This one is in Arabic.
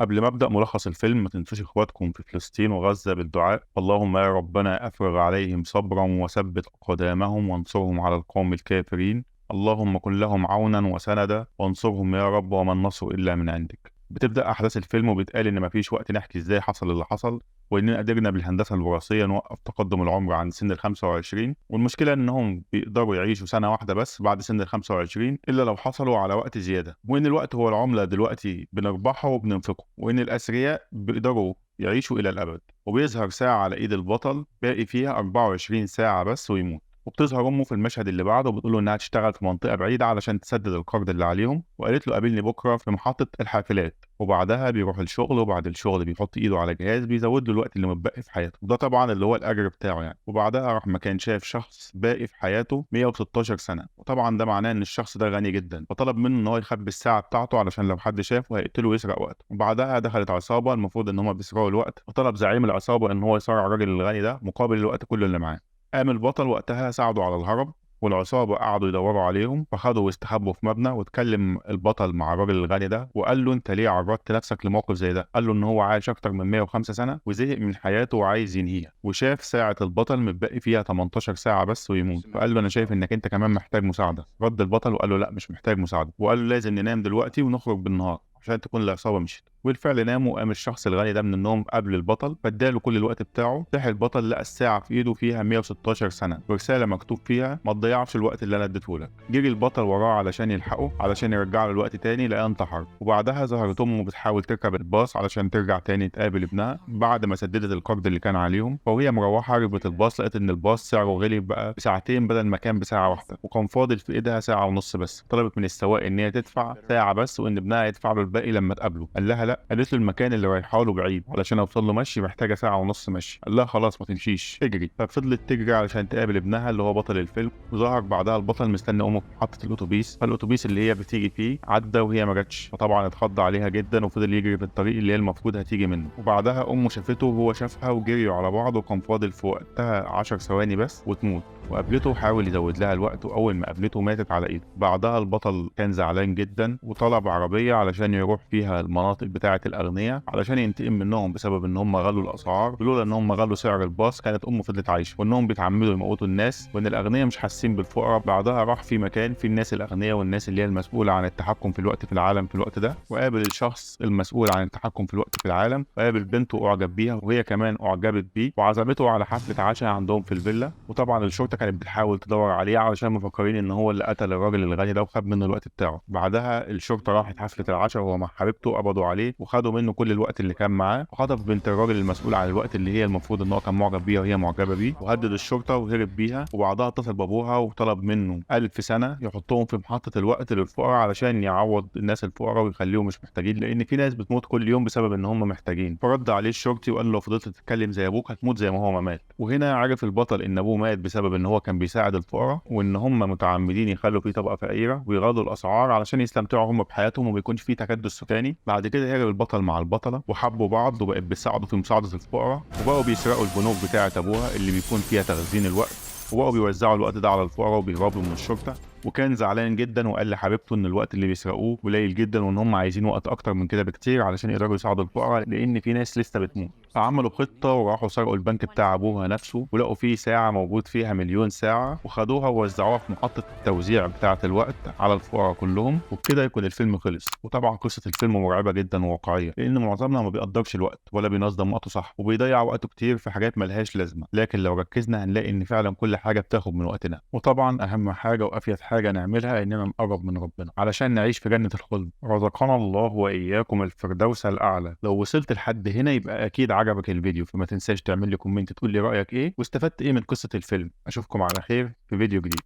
قبل ما أبدأ ملخص الفيلم، ما تنسوش إخواتكم في فلسطين وغزة بالدعاء. اللهم يا ربنا أفرغ عليهم صبرا وثبت أقدامهم وانصرهم على القوم الكافرين. اللهم كن لهم عونا وسندا وانصرهم يا رب، وما النصر إلا من عندك. بتبدأ أحداث الفيلم وبيتقال إن مفيش وقت نحكي إزاي حصل اللي حصل، وإننا قدرنا بالهندسة الوراثية نوقف تقدم العمر عند سن ال 25. والمشكلة إنهم بيقدروا يعيشوا سنة واحدة بس بعد سن ال 25 إلا لو حصلوا على وقت زيادة، وإن الوقت هو العملة دلوقتي بنربحه وبننفقه، وإن الأثرياء بيقدروا يعيشوا إلى الأبد. وبيظهر ساعة على إيد البطل باقي فيها 24 ساعة بس ويموت. وبتظهر امه في المشهد اللي بعده وبتقول له انها تشتغل في منطقه بعيده علشان تسدد القرض اللي عليهم، وقالت له قابلني بكره في محطه الحافلات. وبعدها بيروح الشغل، وبعد الشغل بيحط ايده على جهاز بيزود له الوقت اللي متبقي في حياته، وده طبعا اللي هو الاجر بتاعه يعني. وبعدها راح مكان شاف شخص باقي في حياته 116 سنه، وطبعا ده معناه ان الشخص ده غني جدا، فطلب منه ان هو يخبي الساعه بتاعته علشان لو حد شافه هيقتله ويسرق وقته. وبعدها دخلت عصابه المفروض ان هم بيسرقوا الوقت، وطلب زعيم العصابه ان هو يصارع الراجل الغني ده مقابل الوقت كله اللي معاه. قام البطل وقتها ساعده على الهرب، والعصابة قعدوا يدوروا عليهم فخدوا واستخبوا في مبنى. واتكلم البطل مع الراجل الغني ده وقال له انت ليه عرضت نفسك لموقف زي ده؟ قال له ان هو عايش اكتر من 105 سنة وزهق من حياته وعايز ينهيها، وشاف ساعة البطل متبقي فيها 18 ساعة بس ويموت. فقال له انا شايف انك انت كمان محتاج مساعدة. رد البطل وقال له لا مش محتاج مساعدة، وقال له لازم ننام دلوقتي ونخرج بالنهار عشان تكون العصابة مشيت. وبالفعل ناموا، وقام الشخص الغني ده من النوم قبل البطل فاداله كل الوقت بتاعه. صحي البطل لقى الساعة في ايده فيها 116 سنة ورسالة مكتوب فيها ما تضيعش الوقت اللي انا اديته لك. جري البطل وراه علشان يلحقه علشان يرجع له الوقت تاني، لقاه انتحر. وبعدها ظهرت امه بتحاول تركب الباص علشان ترجع تاني تقابل ابنها بعد ما سددت القرض اللي كان عليهم. فوهي مروحة ركبت الباص لقت ان الباص سعره غلي بقى بساعتين بدل ما كان بساعة واحدة، وكان فاضل في ايدها ساعة ونص بس. طلبت من السواق ان هي تدفع ساعة بس وان ابنها يدفع له الباقي لما تقابله. قال لها لا. قالت له المكان اللي رايحه له بعيد علشان اوصل له مشي محتاجه ساعه ونص مشي. قال لها خلاص ما تمشيش اجري. ففضلت تجري علشان تقابل ابنها اللي هو بطل الفيلم. وظهر بعدها البطل مستني امه في محطه الاتوبيس، فالاتوبيس اللي هي بتيجي فيه عدى وهي ما جاتش، فطبعا اتخض عليها جدا وفضل يجري في الطريق اللي هي المفروض هتيجي منه. وبعدها امه شافته وهو شافها وجريوا على بعض، وكان فاضل في وقتها 10 ثواني بس وتموت. وقابلته وحاول يزود لها الوقت، واول ما قابلته ماتت على ايده. بعدها البطل كان زعلان جدا وطلب عربيه علشان يروح فيها المناطق بتاعه الاغنياء علشان ينتقم منهم بسبب ان هم غلوا الاسعار. لولا ان هم غلوا سعر الباص كانت امه فضلت عايشه، وانهم بيتعمدوا يموتوا الناس، وان الاغنياء مش حاسين بالفقراء. بعدها راح في مكان في الناس الاغنياء والناس اللي هي المسؤوله عن التحكم في الوقت في العالم في الوقت ده، وقابل الشخص المسؤول عن التحكم في الوقت في العالم، وقابل بنته واعجب بيها وهي كمان اعجبت بيه، وعزمته على حفله عشاء عندهم في الفيلا. وطبعا الشرطه كانت بتحاول تدور عليه علشان مفكرين ان هو اللي قتل الراجل الغني ده وخد منه الوقت بتاعه. بعدها الشرطه راحت حفله العشاء وهو مع حبيبته، قبضوا عليه وخدوا منه كل الوقت اللي كان معاه، وخطف بنت الراجل المسؤول عن الوقت اللي هي المفروض ان هو كان معجب بيها وهي معجبه بيه، وهدد الشرطه وهرب بيها. وبعدها اتصل بابوها وطلب منه 1000 سنه يحطهم في محطه الوقت للفقراء علشان يعوض الناس الفقراء ويخليهم مش محتاجين، لان في ناس بتموت كل يوم بسبب ان هم محتاجين. فرد عليه الشرطي وقال له لو فضلت تتكلم زي ابوك هتموت زي ما هو ما مات. وهنا عرف البطل ان ابوه مات بسبب ان هو كان بيساعد الفقراء، وان هم متعمدين يخلوا في طبقه فقيره ويغلوا الاسعار علشان يستمتعوا هم بحياتهم وما يكونش في تكدس سكاني. بعد كده هرب البطل مع البطله وحبوا بعض وبقت بتساعده في مساعده الفقراء، وبقوا بيسرقوا البنوك بتاعه ابوها اللي بيكون فيها تخزين الوقت، وبقوا بيوزعوا الوقت ده على الفقراء وبيهربوا من الشرطه. وكان زعلان جدا وقال لحبيبته ان الوقت اللي بيسرقوه قليل جدا وان هم عايزين وقت اكتر من كده بكتير علشان يقدروا يساعدوا الفقراء، لان في ناس لسه بتموت. فعملوا خطه وراحوا سرقوا البنك بتاع ابوها نفسه، ولقوا فيه ساعه موجود فيها مليون ساعه، وخدوها ووزعوها في محطه التوزيع بتاعه الوقت على الفقراء كلهم. وبكده يكون الفيلم خلص. وطبعا قصه الفيلم مرعبه جدا وواقعيه، لان معظمنا ما بيقدرش الوقت ولا بينظم وقته صح، وبيضيع وقته كتير في حاجات ملهاش لازمه. لكن لو ركزنا هنلاقي ان فعلا كل حاجه بتاخد من وقتنا. وطبعا اهم حاجه وافيد حاجه نعملها اننا نقرب من ربنا علشان نعيش في جنه الخلد. رزقنا الله واياكم الفردوس الاعلى. لو وصلت لحد هنا يبقى اكيد عجبك الفيديو، فما تنساش تعمل لي كومنت تقول لي رايك ايه واستفدت ايه من قصه الفيلم. اشوفكم على خير في فيديو جديد.